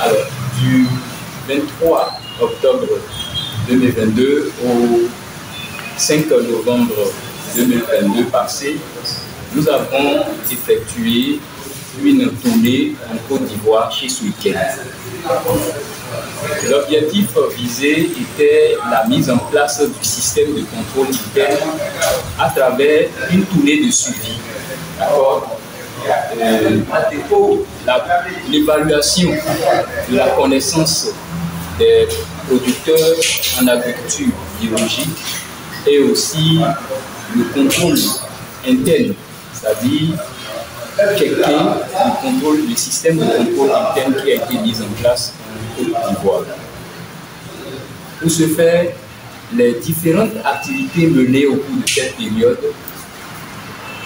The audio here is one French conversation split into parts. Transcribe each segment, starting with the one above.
Alors, du 23 octobre 2022 au 5 novembre 2022 passé, nous avons effectué une tournée en Côte d'Ivoire chez Suiken. L'objectif visé était la mise en place du système de contrôle interne à travers une tournée de suivi. D'accord. L'évaluation de la connaissance des producteurs en agriculture biologique et aussi le contrôle interne, c'est-à-dire le système de contrôle interne qui a été mis en place en Côte d'Ivoire. Pour ce faire, les différentes activités menées au cours de cette période,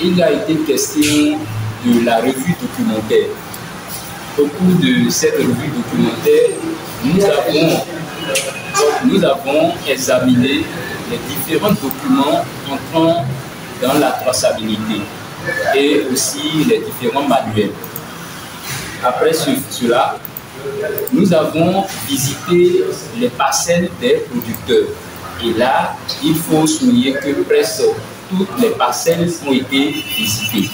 il a été question de la revue documentaire. Au cours de cette revue documentaire, nous avons examiné les différents documents entrant dans la traçabilité et aussi les différents manuels. Après cela, nous avons visité les parcelles des producteurs. Et là, il faut souligner que presque toutes les parcelles ont été visitées.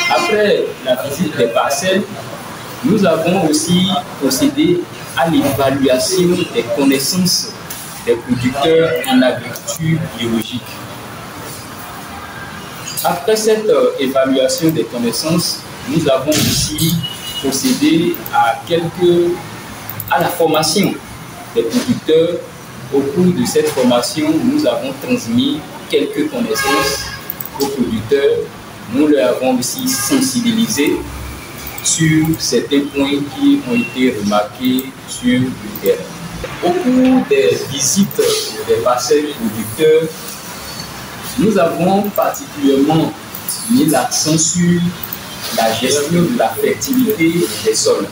Après la visite des parcelles, nous avons aussi procédé à l'évaluation des connaissances des producteurs en agriculture biologique. Après cette évaluation des connaissances, nous avons aussi procédé à la formation des producteurs. Au cours de cette formation, nous avons transmis quelques connaissances aux producteurs. Nous les avons aussi sensibilisés sur certains points qui ont été remarqués sur le terrain. Au cours des visites des parcelles producteurs, nous avons particulièrement mis l'accent sur la gestion de la fertilité des sols,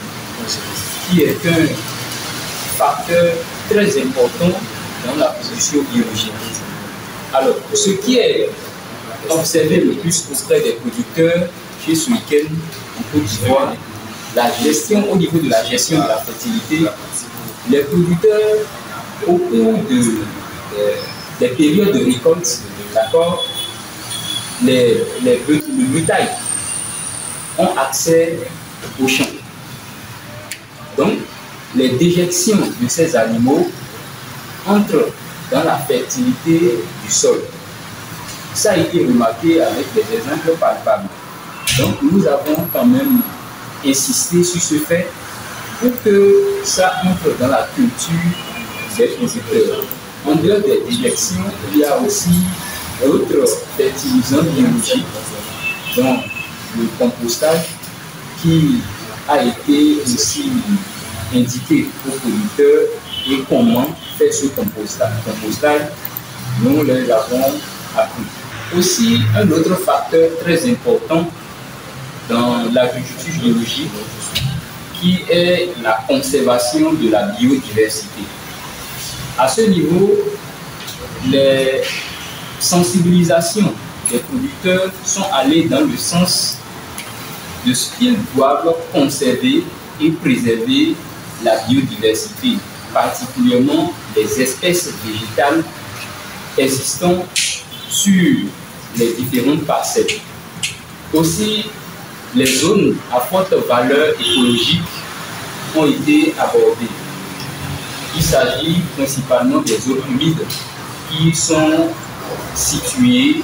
qui est un facteur très important dans la production biologique. Alors, ce qui est observé le plus auprès des producteurs chez Suiken en Côte d'Ivoire, au niveau de la gestion de la fertilité, les producteurs, au cours des périodes de récolte, d'accord, le bétail ont accès aux champs. Donc, les déjections de ces animaux entrent dans la fertilité du sol. Ça a été remarqué avec des exemples palpables. Donc, nous avons quand même insisté sur ce fait pour que ça entre dans la culture des producteurs. En dehors des déjections, il y a aussi d'autres fertilisants biologiques, dont le compostage, qui a été aussi indiqué aux producteurs et comment faire ce compostage. Nous les avons appris. Aussi, un autre facteur très important dans l'agriculture biologique, qui est la conservation de la biodiversité. À ce niveau, les sensibilisations des producteurs sont allées dans le sens de ce qu'ils doivent conserver et préserver la biodiversité, particulièrement les espèces végétales existant sur les différentes parcelles. Aussi, les zones à forte valeur écologique ont été abordées. Il s'agit principalement des zones humides qui sont situées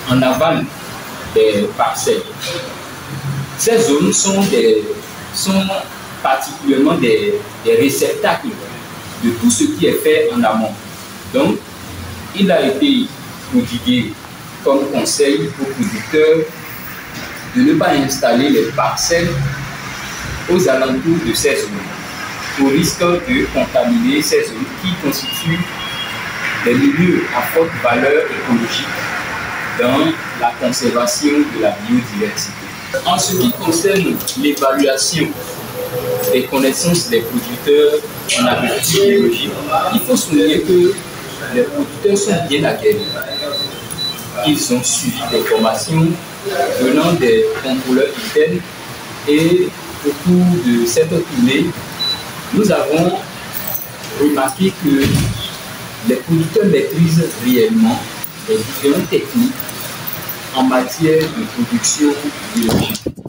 en aval des parcelles. Ces zones sont particulièrement des réceptacles de tout ce qui est fait en amont. Donc, il a été prodigué comme conseil aux producteurs de ne pas installer les parcelles aux alentours de ces zones, au risque de contaminer ces zones qui constituent des milieux à forte valeur écologique dans la conservation de la biodiversité. En ce qui concerne l'évaluation des connaissances des producteurs en agriculture biologique, il faut souligner que les producteurs sont bien aguerris. Ils ont suivi des formations venant des contrôleurs internes et au cours de cette tournée, nous avons remarqué que les producteurs maîtrisent réellement les différentes techniques en matière de production biologique.